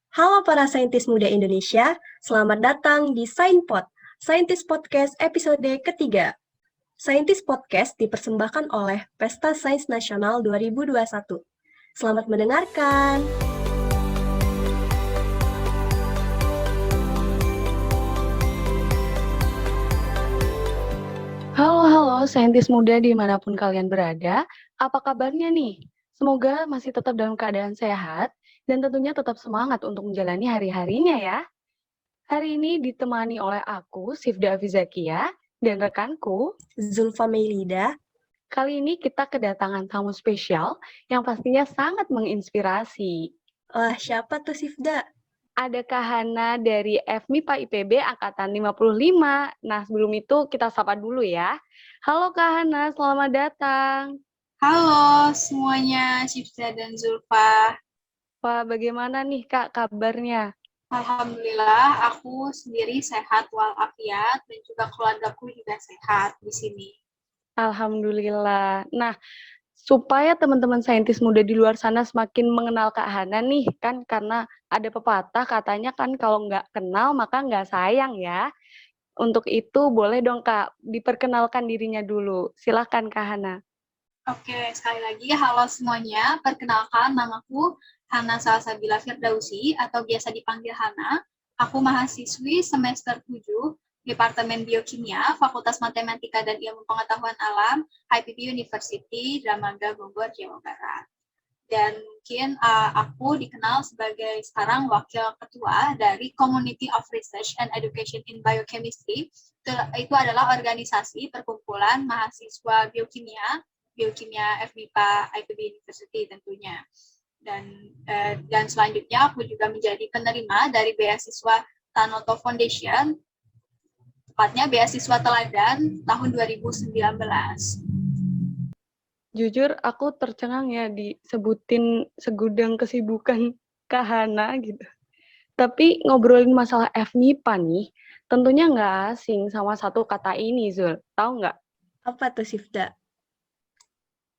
Halo para saintis muda Indonesia, selamat datang di SainPod, Saintis Podcast episode ketiga. Saintis Podcast dipersembahkan oleh Pesta Sains Nasional 2021. Selamat mendengarkan. Halo, saintis muda dimanapun kalian berada. Apa kabarnya nih? Semoga masih tetap dalam keadaan sehat dan tentunya tetap semangat untuk menjalani hari-harinya ya. Hari ini ditemani oleh aku, Sifda Afizakia, dan rekanku. Zulfa Meilida. Kali ini kita kedatangan tamu spesial yang pastinya sangat menginspirasi. Siapa tuh Sifda? Ada Kak Hana dari FMIPA IPB Angkatan 55. Nah, sebelum itu kita sapa dulu ya. Halo Kak Hana, selamat datang. Halo semuanya, Cipta dan Zulfa. Wah, bagaimana nih Kak kabarnya? Alhamdulillah, aku sendiri sehat walafiat dan juga keluargaku juga sehat di sini. Alhamdulillah. Nah, supaya teman-teman saintis muda di luar sana semakin mengenal Kak Hana nih, kan karena ada pepatah katanya kan kalau nggak kenal maka nggak sayang ya. Untuk itu boleh dong Kak, diperkenalkan dirinya dulu. Silahkan Kak Hana. Oke, sekali lagi halo semuanya. Perkenalkan, namaku Hana Salsabila Firdausi atau biasa dipanggil Hana. Aku mahasiswi semester 7 Departemen Biokimia, Fakultas Matematika dan Ilmu Pengetahuan Alam, IPB University, Dramaga Bogor, Jawa Barat. Dan mungkin aku dikenal sebagai sekarang wakil ketua dari Community of Research and Education in Biochemistry. Itu adalah organisasi perkumpulan mahasiswa biokimia FMIPA IPB University tentunya. Dan selanjutnya aku juga menjadi penerima dari beasiswa Tanoto Foundation, tepatnya beasiswa teladan tahun 2019. Jujur aku tercengang ya disebutin segudang kesibukan Kak Hana gitu. Tapi ngobrolin masalah FMIPA nih, tentunya nggak asing sama satu kata ini, Zul. Tahu nggak? Apa tuh Sifda?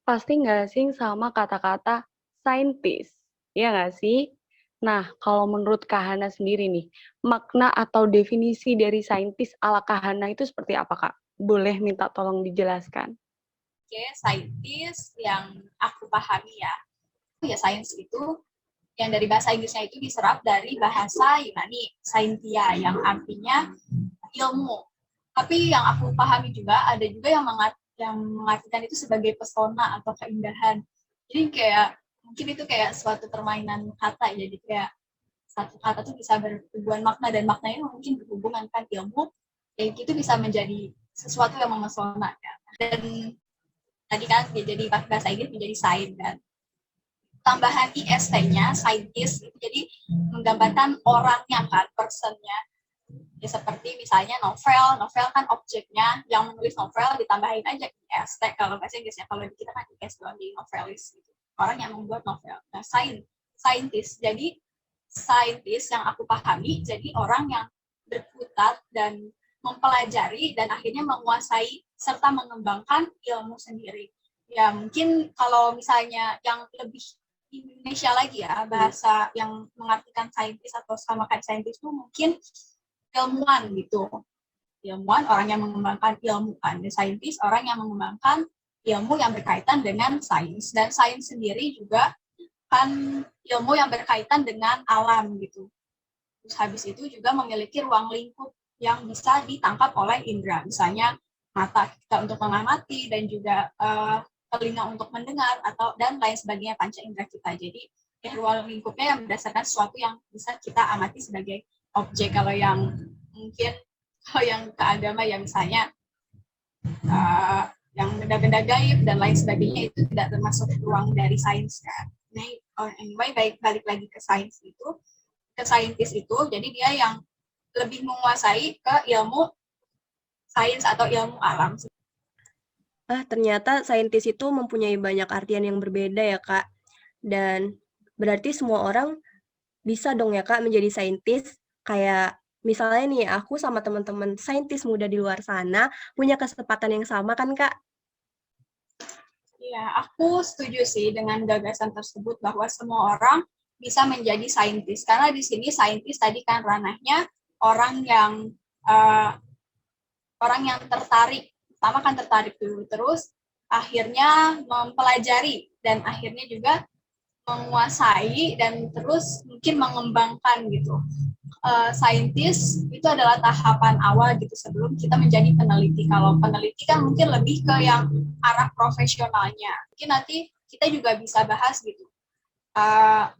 Pasti nggak asing sama kata-kata saintis. Iya nggak sih? Nah, kalau menurut Kak Hana sendiri nih, makna atau definisi dari saintis ala Kak Hana itu seperti apa, Kak? Boleh minta tolong dijelaskan. Oke, saintis yang aku pahami ya sains itu yang dari bahasa Inggrisnya itu diserap dari bahasa Yunani, scientia, yang artinya ilmu. Tapi yang aku pahami juga, ada juga yang mengartikan itu sebagai pesona atau keindahan. Jadi kayak, mungkin itu kayak suatu permainan kata, jadi kayak satu kata tuh bisa berhubungan makna, dan maknanya mungkin berhubungan kan ilmu, kayak gitu bisa menjadi sesuatu yang memesona. Ya. Dan tadi kan jadi bahasa Inggris menjadi sains kan. Tambahan IST-nya, scientist, itu jadi menggambarkan orangnya kan, personnya. Ya seperti misalnya novel kan objeknya, yang menulis novel ditambahin aja IST kalau bahasa Inggrisnya, kalau di kita kan IS doang, jadi novelis gitu. Orang yang membuat novel. Nah, scientist. Jadi scientist yang aku pahami, jadi orang yang berkutat dan mempelajari dan akhirnya menguasai serta mengembangkan ilmu sendiri. Ya mungkin kalau misalnya yang lebih Indonesia lagi ya, bahasa yang mengartikan saintis atau sama kayak saintis itu mungkin ilmuwan gitu. Ilmuwan orang yang mengembangkan ilmu kan. Dan saintis orang yang mengembangkan ilmu yang berkaitan dengan sains. Dan sains sendiri juga kan ilmu yang berkaitan dengan alam gitu. Terus habis itu juga memiliki ruang lingkup yang bisa ditangkap oleh indera. Misalnya mata kita untuk mengamati dan juga telinga untuk mendengar atau dan lain sebagainya, panca indera kita. Jadi ruang lingkupnya yang berdasarkan sesuatu yang bisa kita amati sebagai objek. Kalau yang mungkin kalau yang ke agama yang misalnya yang benda-benda gaib dan lain sebagainya itu tidak termasuk ruang dari sains kan. Anyway, balik lagi ke sains itu, ke saintis itu, jadi dia yang lebih menguasai ke ilmu sains atau ilmu alam. Ternyata saintis itu mempunyai banyak artian yang berbeda ya, Kak. Dan berarti semua orang bisa dong ya, Kak, menjadi saintis. Kayak misalnya nih, aku sama teman-teman saintis muda di luar sana punya kesempatan yang sama kan, Kak? Iya, aku setuju sih dengan gagasan tersebut bahwa semua orang bisa menjadi saintis. Karena di sini saintis tadi kan ranahnya orang yang tertarik, pertama kan tertarik dulu, terus akhirnya mempelajari dan akhirnya juga menguasai dan terus mungkin mengembangkan gitu. Saintis itu adalah tahapan awal gitu sebelum kita menjadi peneliti. Kalau peneliti kan mungkin lebih ke yang arah profesionalnya. Mungkin nanti kita juga bisa bahas gitu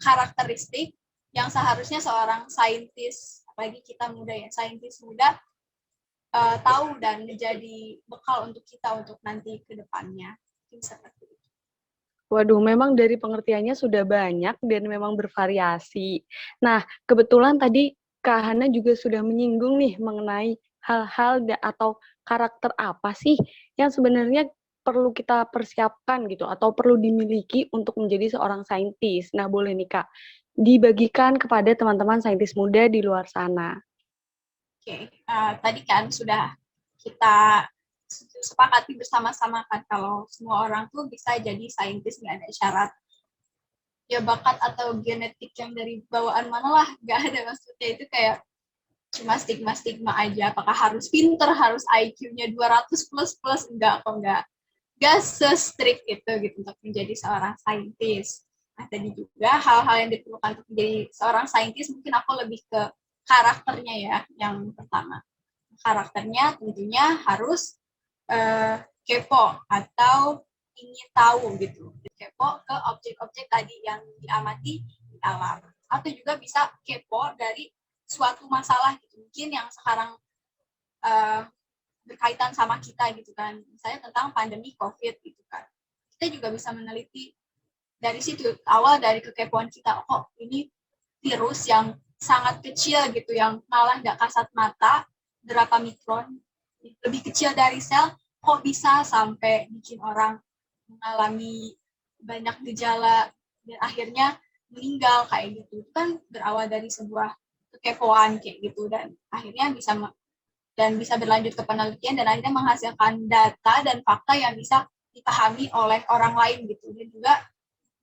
karakteristik yang seharusnya seorang saintis, apalagi kita muda ya, saintis muda tahu dan menjadi bekal untuk kita untuk nanti ke depannya. Mungkin seperti itu. Waduh, memang dari pengertiannya sudah banyak dan memang bervariasi. Nah, kebetulan tadi Kak Hana juga sudah menyinggung nih mengenai hal-hal atau karakter apa sih yang sebenarnya perlu kita persiapkan gitu atau perlu dimiliki untuk menjadi seorang saintis. Nah, boleh nih Kak, dibagikan kepada teman-teman saintis muda di luar sana. Oke, tadi kan sudah kita sepakati bersama-sama kan kalau semua orang tuh bisa jadi saintis, nggak ada syarat ya bakat atau genetik yang dari bawaan mana lah, nggak ada. Maksudnya itu kayak cuma stigma-stigma aja, apakah harus pinter, harus IQ-nya 200 plus, enggak kok, enggak se-strict itu gitu untuk menjadi seorang saintis. Nah, tadi juga hal-hal yang diperlukan untuk menjadi seorang saintis, mungkin aku lebih ke karakternya ya, yang pertama. Karakternya tentunya harus kepo atau ingin tahu gitu. Kepo ke objek-objek tadi yang diamati di alam. Atau juga bisa kepo dari suatu masalah gitu. Mungkin yang sekarang berkaitan sama kita gitu kan. Misalnya tentang pandemi COVID gitu kan. Kita juga bisa meneliti dari situ, awal dari kekepoan kita. Oh, ini virus yang sangat kecil gitu, yang malah nggak kasat mata, berapa mikron, lebih kecil dari sel, kok bisa sampai bikin orang mengalami banyak gejala dan akhirnya meninggal kayak gitu. Itu kan berawal dari sebuah kekepoan kayak gitu, dan akhirnya bisa berlanjut ke penelitian dan akhirnya menghasilkan data dan fakta yang bisa dipahami oleh orang lain gitu. Dan juga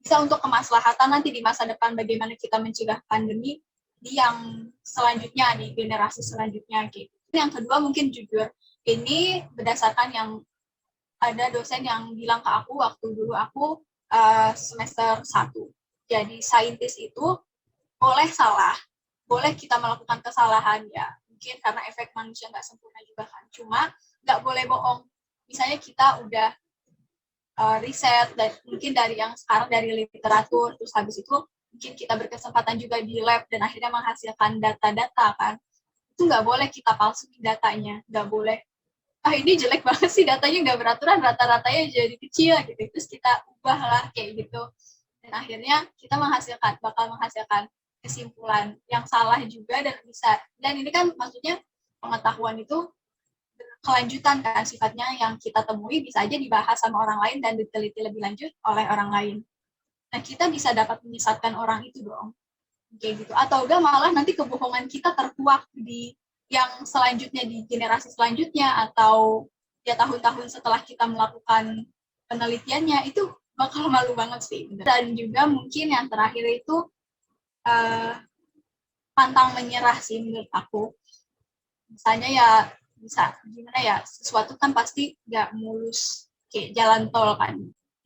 bisa untuk kemaslahatan nanti di masa depan bagaimana kita mencegah pandemi di yang selanjutnya, di generasi selanjutnya gitu. Yang kedua mungkin jujur. Ini berdasarkan yang ada dosen yang bilang ke aku waktu dulu aku semester 1. Jadi saintis itu boleh salah, boleh kita melakukan kesalahan ya. Mungkin karena efek manusia nggak sempurna juga kan. Cuma nggak boleh bohong. Misalnya kita udah riset dan mungkin dari yang sekarang dari literatur, terus habis itu mungkin kita berkesempatan juga di lab dan akhirnya menghasilkan data-data kan, itu nggak boleh kita palsuin datanya, nggak boleh ini jelek banget sih datanya, nggak beraturan, rata-ratanya jadi kecil gitu, terus kita ubah lah kayak gitu, dan akhirnya kita bakal menghasilkan kesimpulan yang salah juga dan ini kan maksudnya pengetahuan itu kelanjutan kan sifatnya, yang kita temui bisa aja dibahas sama orang lain dan diteliti lebih lanjut oleh orang lain. Nah, kita bisa dapat menyesatkan orang itu dong. Kayak gitu. Atau udah malah nanti kebohongan kita terkuak di yang selanjutnya, di generasi selanjutnya, atau ya tahun-tahun setelah kita melakukan penelitiannya, itu bakal malu banget sih. Dan juga mungkin yang terakhir itu pantang menyerah sih menurut aku. Misalnya ya bisa gimana ya, sesuatu kan pasti nggak mulus kayak jalan tol kan,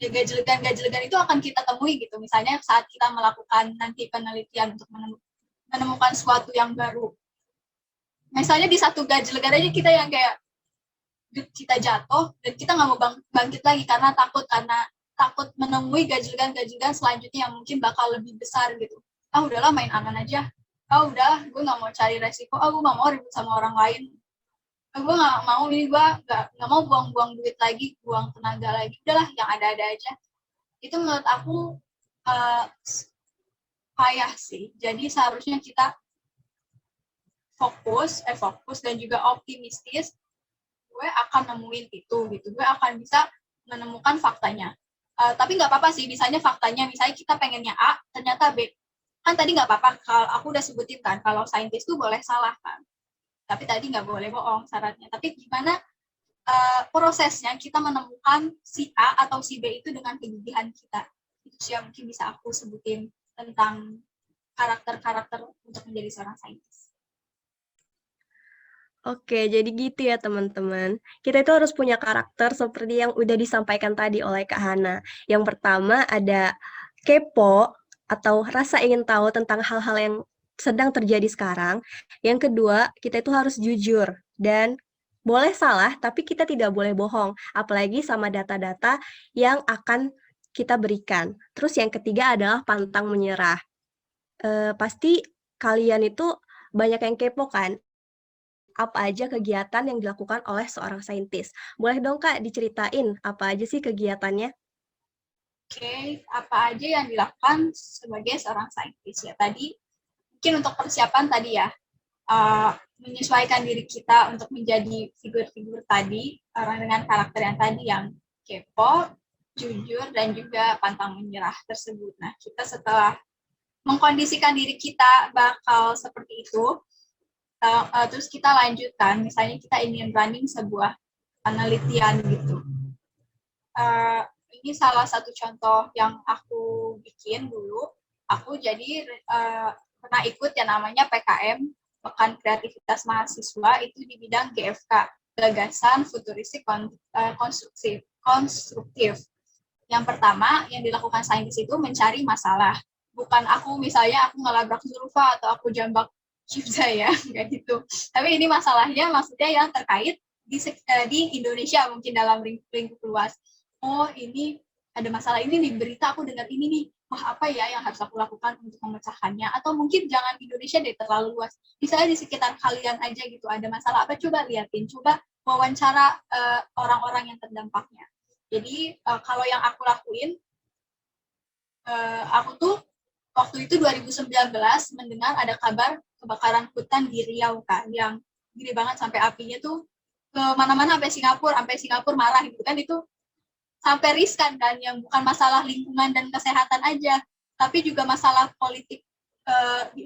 ya gajlegan itu akan kita temui gitu, misalnya saat kita melakukan nanti penelitian untuk menemukan sesuatu yang baru, misalnya di satu gajlegan aja kita yang kayak kita jatuh dan kita nggak mau bangkit lagi karena takut menemui gajlegan selanjutnya yang mungkin bakal lebih besar gitu. Udahlah main aman aja, udah gue nggak mau cari resiko, gue nggak mau ribut sama orang lain, gue nggak mau ini, gue nggak mau buang-buang duit lagi, buang tenaga lagi, udahlah yang ada-ada aja. Itu menurut aku payah sih. Jadi seharusnya kita fokus dan juga optimistis, gue akan nemuin itu gitu, gue akan bisa menemukan faktanya. Tapi nggak apa-apa sih, misalnya faktanya, misalnya kita pengennya A, ternyata B. Kan tadi nggak apa-apa, kalau aku udah sebutin kan, kalau saintis tuh boleh salah kan. Tapi tadi nggak boleh bohong syaratnya. Tapi gimana prosesnya kita menemukan si A atau si B itu dengan kegigihan kita. Itu sih yang mungkin bisa aku sebutin tentang karakter-karakter untuk menjadi seorang saintis. Oke, jadi gitu ya teman-teman. Kita itu harus punya karakter seperti yang udah disampaikan tadi oleh Kak Hana. Yang pertama ada kepo atau rasa ingin tahu tentang hal-hal yang sedang terjadi sekarang. Yang kedua, kita itu harus jujur dan boleh salah, tapi kita tidak boleh bohong. Apalagi sama data-data yang akan kita berikan. Terus yang ketiga adalah pantang menyerah. Pasti kalian itu banyak yang kepo kan? Apa aja kegiatan yang dilakukan oleh seorang saintis? Boleh dong Kak diceritain apa aja sih kegiatannya? Oke, apa aja yang dilakukan sebagai seorang saintis ya? Tadi mungkin untuk persiapan tadi ya, menyesuaikan diri kita untuk menjadi figur-figur tadi, orang dengan karakter yang tadi yang kepo, jujur, dan juga pantang menyerah tersebut. Nah, kita setelah mengkondisikan diri kita bakal seperti itu, terus kita lanjutkan, misalnya kita ingin running sebuah penelitian gitu. Ini salah satu contoh yang aku bikin dulu. Aku jadi pernah ikut yang namanya PKM, Pekan Kreativitas Mahasiswa, itu di bidang GFK, Gagasan Futuristik Konstruktif. Yang pertama, yang dilakukan saintis itu mencari masalah. Bukan aku misalnya aku ngelabrak Zulfa atau aku jambak Cipta ya, kayak gitu. Tapi ini masalahnya maksudnya yang terkait di Indonesia mungkin dalam lingkup luas. Oh ini ada masalah ini nih, berita aku dengar ini nih, wah apa ya yang harus aku lakukan untuk memecahkannya, atau mungkin jangan Indonesia deh terlalu luas, misalnya di sekitar kalian aja gitu ada masalah apa, coba liatin, coba wawancara orang-orang yang terdampaknya. Jadi kalau yang aku lakuin, aku tuh waktu itu 2019 mendengar ada kabar kebakaran hutan di Riau kan, yang gede banget sampai apinya tuh ke mana-mana sampai Singapura marah gitu kan, itu sampai riskan kan, yang bukan masalah lingkungan dan kesehatan aja, tapi juga masalah politik,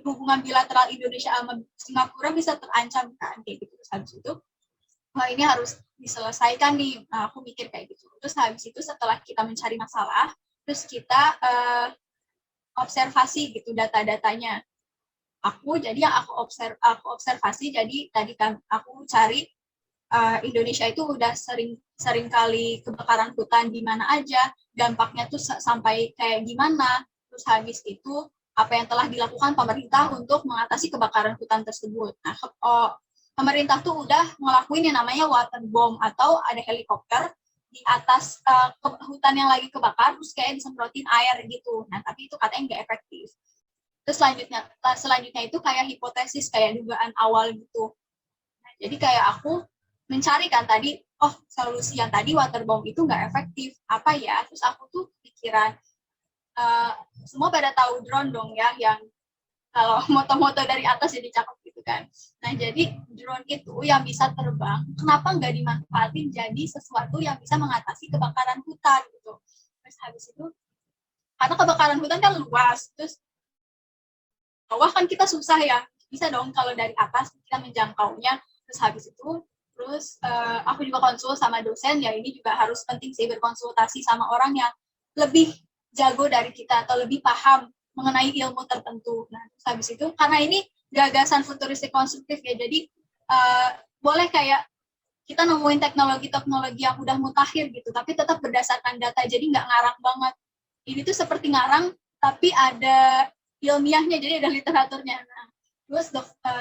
hubungan bilateral Indonesia sama Singapura bisa terancam kan, kayak gitu. Terus habis itu, wah ini harus diselesaikan nih. Nah, aku mikir kayak gitu. Terus habis itu setelah kita mencari masalah, terus kita observasi gitu data-datanya. Jadi yang aku observasi, jadi tadi kan aku cari Indonesia itu udah sering kali kebakaran hutan di mana aja, dampaknya tuh sampai kayak gimana, terus habis itu apa yang telah dilakukan pemerintah untuk mengatasi kebakaran hutan tersebut. Nah, pemerintah tuh udah ngelakuin yang namanya waterborne, atau ada helikopter di atas hutan yang lagi kebakar, terus kayak disemprotin air gitu. Nah, tapi itu katanya nggak efektif. Terus selanjutnya itu kayak hipotesis, kayak dugaan awal gitu. Nah, jadi kayak aku mencari kan tadi, oh solusi yang tadi waterborne itu nggak efektif, apa ya? Terus aku tuh pikiran, semua pada tahu drone dong ya, yang kalau moto-moto dari atas jadi cakep gitu kan. Nah jadi drone itu yang bisa terbang, kenapa nggak dimanfaatin jadi sesuatu yang bisa mengatasi kebakaran hutan gitu. Terus habis itu, karena kebakaran hutan kan luas, terus bawah kan kita susah ya, bisa dong kalau dari atas kita menjangkaunya. Terus habis itu, aku juga konsul sama dosen, ya ini juga harus penting sih berkonsultasi sama orang yang lebih jago dari kita atau lebih paham mengenai ilmu tertentu. Nah, terus habis itu, karena ini gagasan futuristik konstruktif ya, jadi boleh kayak kita nemuin teknologi-teknologi yang udah mutakhir gitu, tapi tetap berdasarkan data, jadi nggak ngarang banget. Ini tuh seperti ngarang, tapi ada ilmiahnya, jadi ada literaturnya. Nah, terus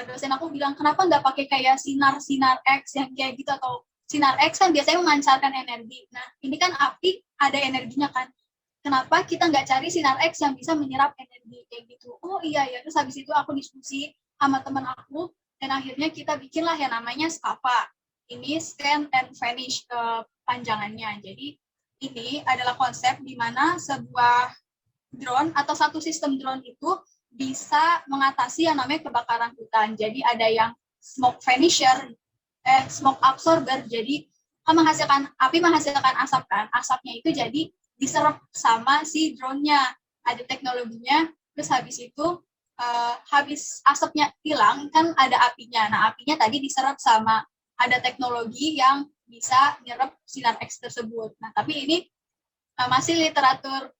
dosen aku bilang, kenapa nggak pakai kayak sinar X yang kayak gitu, atau sinar X kan biasanya memancarkan energi. Nah, ini kan api ada energinya kan. Kenapa kita nggak cari sinar X yang bisa menyerap energi kayak gitu? Oh iya ya. Terus habis itu aku diskusi sama teman aku, dan akhirnya kita bikinlah yang namanya SCAVA. Ini scan and vanish panjangannya. Jadi ini adalah konsep di mana sebuah drone atau satu sistem drone itu bisa mengatasi yang namanya kebakaran hutan. Jadi ada yang smoke vanisher, smoke absorber. Jadi api menghasilkan asap kan. Asapnya itu jadi diserap sama si drone-nya. Ada teknologinya. Terus habis itu habis asapnya hilang kan ada apinya. Nah, apinya tadi diserap sama ada teknologi yang bisa nyerap sinar X tersebut. Nah, tapi ini masih literatur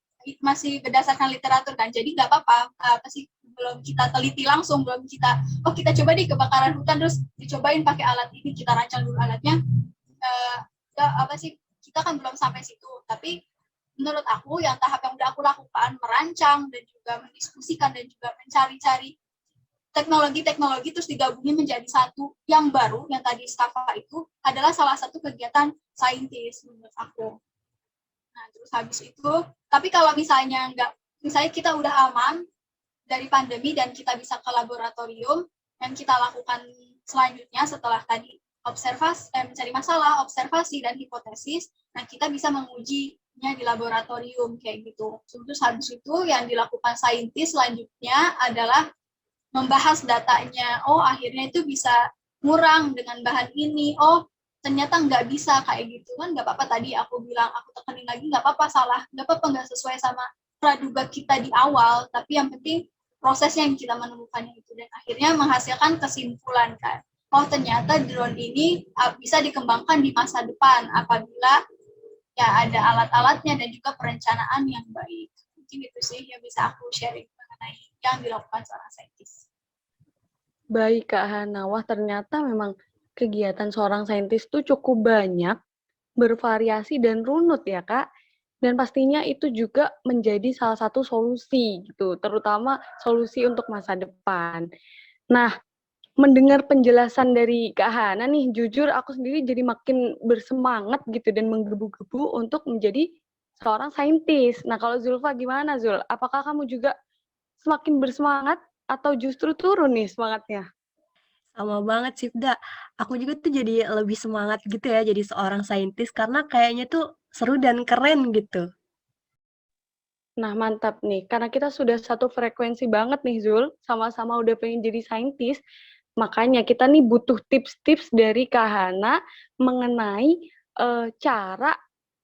masih berdasarkan literatur kan, jadi nggak apa-apa apa sih, belum kita teliti langsung, belum kita kita coba deh kebakaran hutan terus dicobain pakai alat ini, kita rancang dulu alatnya, apa sih, kita kan belum sampai situ. Tapi menurut aku yang tahap yang udah aku lakukan, merancang dan juga mendiskusikan dan juga mencari-cari teknologi terus digabungin menjadi satu yang baru, yang tadi Staffa itu adalah salah satu kegiatan saintis menurut aku. Nah, terus habis itu, tapi kalau misalnya kita udah aman dari pandemi dan kita bisa ke laboratorium, dan kita lakukan selanjutnya setelah tadi mencari masalah, observasi, dan hipotesis, nah kita bisa mengujinya di laboratorium, kayak gitu. Terus habis itu yang dilakukan saintis selanjutnya adalah membahas datanya. Oh, akhirnya itu bisa ngurang dengan bahan ini. Oh, ternyata nggak bisa kayak gitu kan, nggak apa-apa, tadi aku bilang, aku tekenin lagi, nggak apa-apa salah, nggak apa-apa nggak sesuai sama praduga kita di awal, tapi yang penting prosesnya yang kita menemukannya itu, dan akhirnya menghasilkan kesimpulan kan, oh ternyata drone ini bisa dikembangkan di masa depan apabila ya ada alat-alatnya dan juga perencanaan yang baik. Mungkin itu sih yang bisa aku sharing mengenai yang dilakukan seorang saintis. Baik Kak Hana, wah ternyata memang kegiatan seorang saintis itu cukup banyak, bervariasi dan runut ya Kak. Dan pastinya itu juga menjadi salah satu solusi gitu, terutama solusi untuk masa depan. Nah, mendengar penjelasan dari Kak Hana nih, jujur aku sendiri jadi makin bersemangat gitu dan menggebu-gebu untuk menjadi seorang saintis. Nah, kalau Zulfa gimana Zul? Apakah kamu juga semakin bersemangat atau justru turun nih semangatnya? Sama banget sih, Fda. Aku juga tuh jadi lebih semangat gitu ya jadi seorang saintis karena kayaknya tuh seru dan keren gitu. Nah, mantap nih. Karena kita sudah satu frekuensi banget nih, Zul. Sama-sama udah pengen jadi saintis. Makanya kita nih butuh tips-tips dari Kak Hana mengenai cara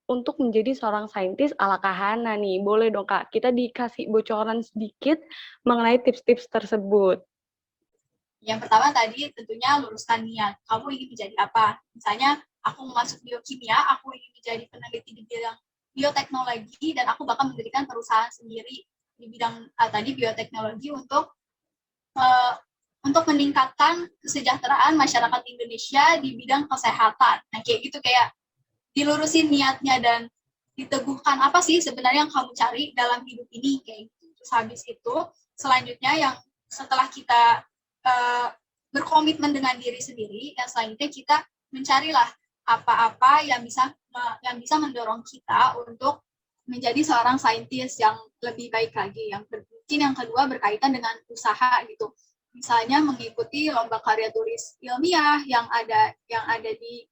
untuk menjadi seorang saintis ala Kak Hana nih. Boleh dong, Kak. Kita dikasih bocoran sedikit mengenai tips-tips tersebut. Yang pertama tadi tentunya luruskan niat. Kamu ingin menjadi apa? Misalnya aku masuk biokimia, aku ingin menjadi peneliti di bidang bioteknologi, dan aku bakal mendirikan perusahaan sendiri di bidang tadi bioteknologi untuk meningkatkan kesejahteraan masyarakat Indonesia di bidang kesehatan. Nah, kayak gitu, kayak dilurusin niatnya dan diteguhkan apa sih sebenarnya yang kamu cari dalam hidup ini, kayak gitu. Terus habis itu selanjutnya yang setelah kita berkomitmen dengan diri sendiri, yang selanjutnya kita mencarilah apa-apa yang bisa mendorong kita untuk menjadi seorang saintis yang lebih baik lagi. Mungkin yang kedua berkaitan dengan usaha gitu. Misalnya mengikuti lomba karya tulis ilmiah yang ada di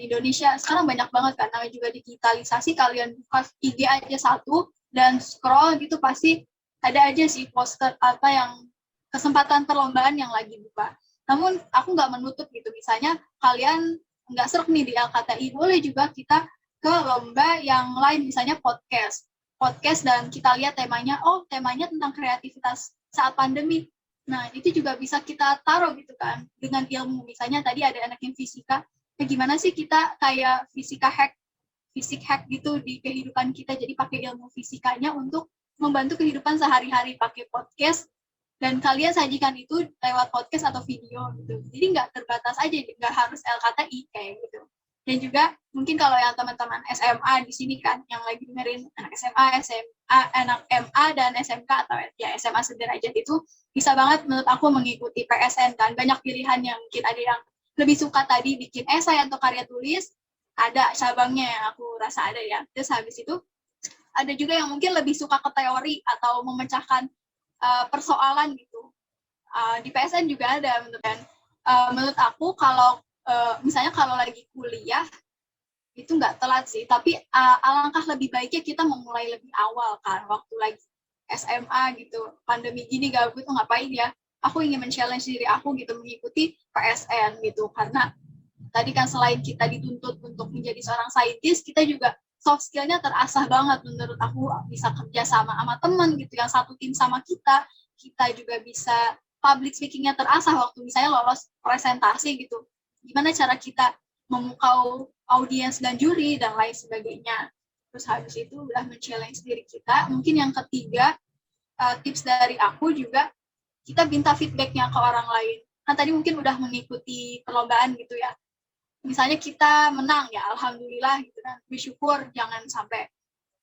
Indonesia. Sekarang banyak banget kan, namanya juga digitalisasi. Kalian buka IG aja satu dan scroll gitu, pasti ada aja sih poster apa yang kesempatan perlombaan yang lagi buka. Namun aku nggak menutup gitu, misalnya kalian nggak serk nih di LKTI, boleh juga kita ke lomba yang lain, misalnya podcast dan kita lihat temanya, oh temanya tentang kreativitas saat pandemi. Nah, itu juga bisa kita taruh gitu kan, dengan ilmu. Misalnya tadi ada anak yang fisika, gimana sih kita kayak fisik hack gitu di kehidupan kita, jadi pakai ilmu fisikanya untuk membantu kehidupan sehari-hari, pakai podcast, dan kalian sajikan itu lewat podcast atau video gitu. Jadi nggak terbatas aja, nggak harus LKTI kayak gitu. Dan juga mungkin kalau yang teman-teman SMA di sini kan, yang lagi dengerin anak SMA, anak MA dan SMK atau ya SMA sederajat, itu bisa banget menurut aku mengikuti PSN kan. Banyak pilihan, yang mungkin ada yang lebih suka tadi bikin esai atau karya tulis, ada cabangnya yang aku rasa ada ya. Terus habis itu ada juga yang mungkin lebih suka ke teori atau memecahkan persoalan gitu. Di PSN juga ada menurut aku. Kalau misalnya kalau lagi kuliah itu nggak telat sih, tapi alangkah lebih baiknya kita memulai lebih awal kan, waktu lagi SMA gitu, pandemi gini gabut tuh ngapain ya, aku ingin men-challenge diri aku gitu, mengikuti PSN gitu, karena tadi kan selain kita dituntut untuk menjadi seorang saintis, kita juga soft skill-nya terasah banget menurut aku, bisa kerja sama teman gitu yang satu tim sama kita juga bisa public speaking-nya terasah waktu misalnya lolos presentasi gitu, gimana cara kita memukau audiens dan juri dan lain sebagainya. Terus habis itu udah men-challenge diri kita. Mungkin yang ketiga, tips dari aku juga, kita minta feedback-nya ke orang lain. Kan tadi mungkin udah mengikuti perlombaan gitu ya. Misalnya kita menang ya, alhamdulillah gitu kan. Bersyukur, jangan sampai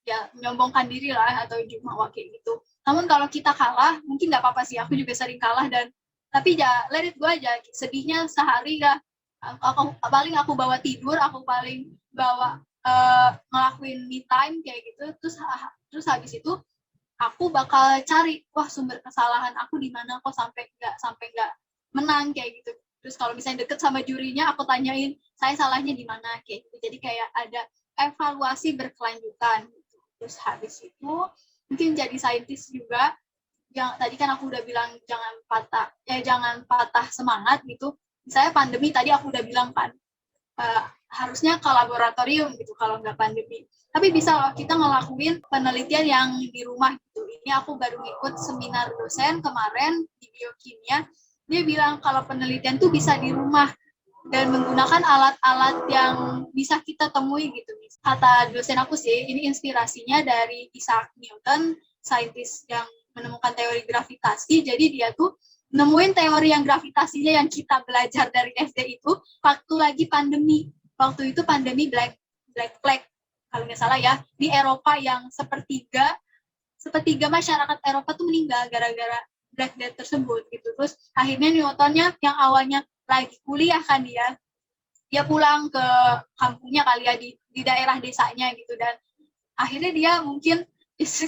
ya menyombongkan diri lah atau jumawa kayak gitu. Namun kalau kita kalah, mungkin nggak apa-apa sih. Aku juga sering kalah tapi ya let it go aja. Sedihnya sehari ya. Paling aku bawa tidur, aku paling bawa ngelakuin me time kayak gitu. Terus habis itu aku bakal cari, wah sumber kesalahan aku di mana kok sampai nggak menang kayak gitu. Terus kalau misalnya deket sama jurinya, aku tanyain saya salahnya di mana kayak gitu. Jadi kayak ada evaluasi berkelanjutan. Gitu. Terus habis itu mungkin jadi saintis juga. Tadi kan aku udah bilang jangan patah semangat gitu. Misalnya pandemi tadi aku udah bilang kan, harusnya ke laboratorium gitu kalau nggak pandemi. Tapi bisa loh kita ngelakuin penelitian yang di rumah gitu. Ini aku baru ikut seminar dosen kemarin di biokimia. Dia bilang kalau penelitian tuh bisa di rumah dan menggunakan alat-alat yang bisa kita temui gitu. Kata dosen aku sih, ini inspirasinya dari Isaac Newton, saintis yang menemukan teori gravitasi. Jadi dia tuh nemuin teori yang gravitasinya yang kita belajar dari SD itu waktu lagi pandemi. Waktu itu pandemi Black Plague, kalau nggak salah ya, di Eropa yang sepertiga masyarakat Eropa tuh meninggal gara-gara Black Death tersebut gitu. Terus akhirnya Newtonnya yang awalnya lagi kuliah kan dia pulang ke kampungnya kali ya di daerah desanya gitu, dan akhirnya dia mungkin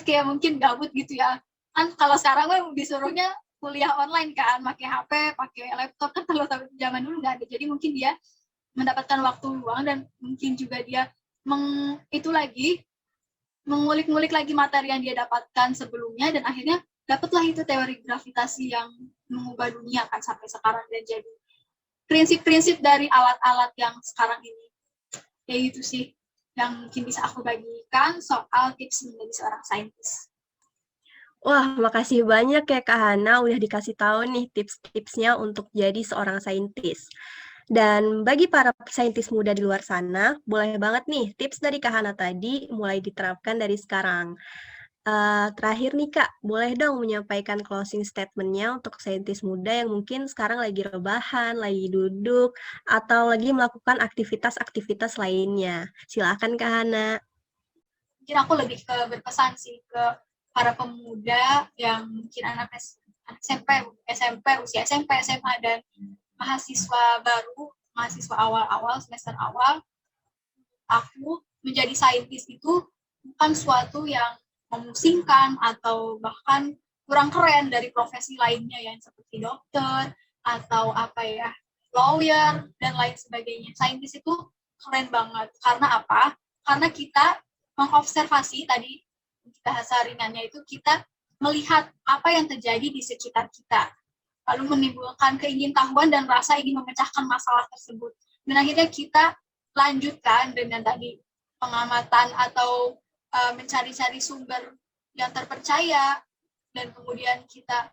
kayak mungkin gabut gitu ya. Kan kalau sekarang kan disuruhnya kuliah online kan, pakai HP, pakai laptop, kan kalau zaman dulu nggak ada. Jadi mungkin dia mendapatkan waktu luang dan mungkin juga dia mengulik-ngulik lagi materi yang dia dapatkan sebelumnya, dan akhirnya dapatlah itu teori gravitasi yang mengubah dunia kan sampai sekarang, dan jadi prinsip-prinsip dari alat-alat yang sekarang ini. Kayak gitu sih yang mungkin bisa aku bagikan soal tips menjadi seorang saintis. Wah, makasih banyak ya Kak Hana udah dikasih tahu nih tips-tipsnya untuk jadi seorang saintis. Dan bagi para saintis muda di luar sana, boleh banget nih tips dari Kak Hana tadi mulai diterapkan dari sekarang. Terakhir nih Kak, boleh dong menyampaikan closing statement-nya untuk saintis muda yang mungkin sekarang lagi rebahan, lagi duduk, atau lagi melakukan aktivitas-aktivitas lainnya. Silakan Kak Hana. Mungkin aku lebih ke berpesan sih ke para pemuda yang mungkin anak SMP, usia SMP, SMA, dan mahasiswa baru, mahasiswa awal-awal, semester awal. Aku menjadi saintis itu bukan suatu yang memusingkan atau bahkan kurang keren dari profesi lainnya yang seperti dokter atau lawyer dan lain sebagainya. Saintis itu keren banget. Karena apa? Karena kita mengobservasi, tadi bahasa ringannya itu kita melihat apa yang terjadi di sekitar kita, lalu menimbulkan keingintahuan dan rasa ingin memecahkan masalah tersebut. Dan akhirnya kita lanjutkan dengan tadi pengamatan atau mencari-cari sumber yang terpercaya, dan kemudian kita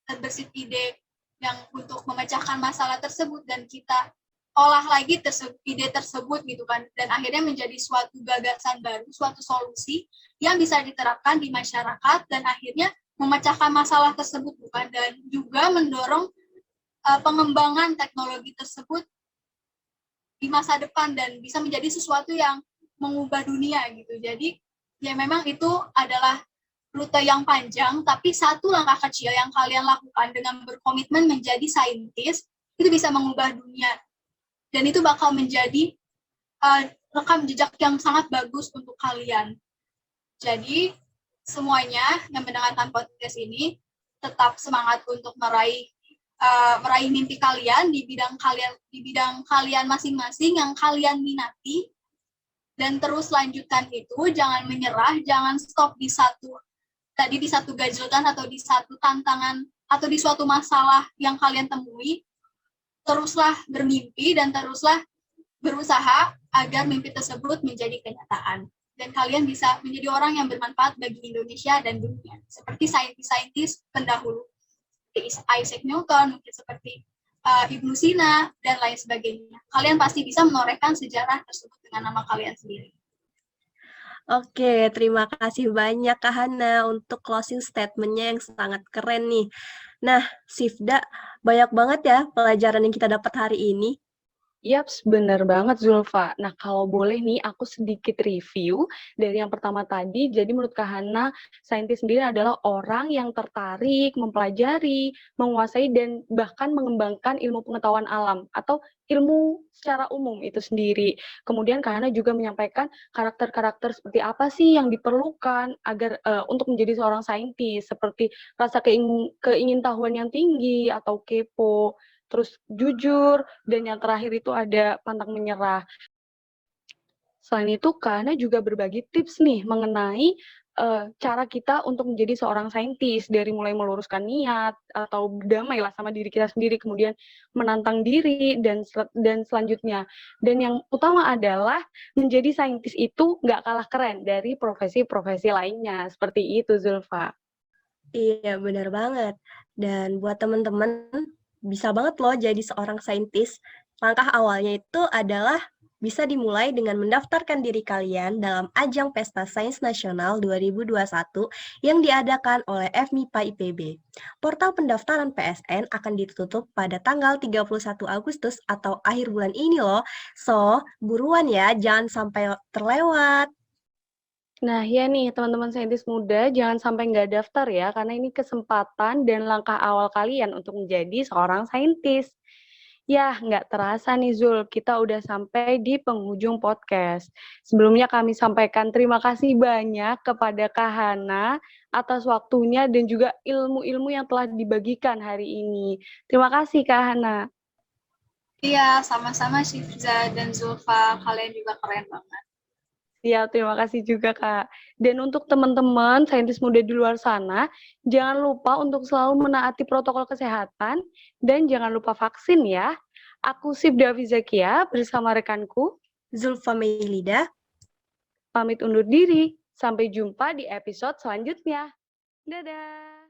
terbersit ide yang untuk memecahkan masalah tersebut, dan kita olah lagi ide tersebut gitu kan, dan akhirnya menjadi suatu gagasan baru, suatu solusi yang bisa diterapkan di masyarakat, dan akhirnya memecahkan masalah tersebut bukan, dan juga mendorong pengembangan teknologi tersebut di masa depan dan bisa menjadi sesuatu yang mengubah dunia gitu. Jadi ya memang itu adalah rute yang panjang, tapi satu langkah kecil yang kalian lakukan dengan berkomitmen menjadi saintis itu bisa mengubah dunia, dan itu bakal menjadi rekam jejak yang sangat bagus untuk kalian. Jadi semuanya yang mendengarkan podcast ini tetap semangat untuk meraih mimpi kalian di bidang kalian masing-masing yang kalian minati, dan terus lanjutkan itu. Jangan menyerah, jangan stop di satu gajlekan atau di satu tantangan atau di suatu masalah yang kalian temui. Teruslah bermimpi dan teruslah berusaha agar mimpi tersebut menjadi kenyataan, dan kalian bisa menjadi orang yang bermanfaat bagi Indonesia dan dunia, seperti saintis-saintis pendahulu seperti Isaac Newton, mungkin seperti Ibnu Sina dan lain sebagainya. Kalian pasti bisa menorehkan sejarah tersebut dengan nama kalian sendiri. Oke, terima kasih banyak Kak Hana untuk closing statement-nya yang sangat keren nih. Nah, Sifda, banyak banget ya pelajaran yang kita dapat hari ini. Yaps, bener banget Zulfa. Nah, kalau boleh nih aku sedikit review dari yang pertama tadi. Jadi menurut Kak Hana, saintis sendiri adalah orang yang tertarik, mempelajari, menguasai, dan bahkan mengembangkan ilmu pengetahuan alam atau ilmu secara umum itu sendiri. Kemudian Kak Hana juga menyampaikan karakter-karakter seperti apa sih yang diperlukan agar untuk menjadi seorang saintis, seperti rasa keingintahuan yang tinggi atau kepo, terus jujur, dan yang terakhir itu ada pantang menyerah. Selain itu, Kak Ana juga berbagi tips nih mengenai cara kita untuk menjadi seorang saintis, dari mulai meluruskan niat atau berdamai lah sama diri kita sendiri, kemudian menantang diri dan selanjutnya. Dan yang utama adalah menjadi saintis itu nggak kalah keren dari profesi-profesi lainnya. Seperti itu, Zulfa. Iya, benar banget. Dan buat teman-teman, bisa banget loh jadi seorang saintis. Langkah awalnya itu adalah bisa dimulai dengan mendaftarkan diri kalian dalam ajang Pesta Sains Nasional 2021 yang diadakan oleh FMIPA IPB. Portal pendaftaran PSN akan ditutup pada tanggal 31 Agustus atau akhir bulan ini loh. So, buruan ya, jangan sampai terlewat. Nah, ya nih teman-teman saintis muda, jangan sampai nggak daftar ya, karena ini kesempatan dan langkah awal kalian untuk menjadi seorang saintis. Ya, nggak terasa nih Zul, kita udah sampai di penghujung podcast. Sebelumnya kami sampaikan terima kasih banyak kepada Kak Hana atas waktunya dan juga ilmu-ilmu yang telah dibagikan hari ini. Terima kasih Kak Hana. Iya, sama-sama Shifza dan Zulfa, kalian juga keren banget. Ya, terima kasih juga, Kak. Dan untuk teman-teman saintis muda di luar sana, jangan lupa untuk selalu menaati protokol kesehatan dan jangan lupa vaksin ya. Aku Sifda Fizakia bersama rekanku Zulfa Meilida. pamit undur diri. Sampai jumpa di episode selanjutnya. Dadah!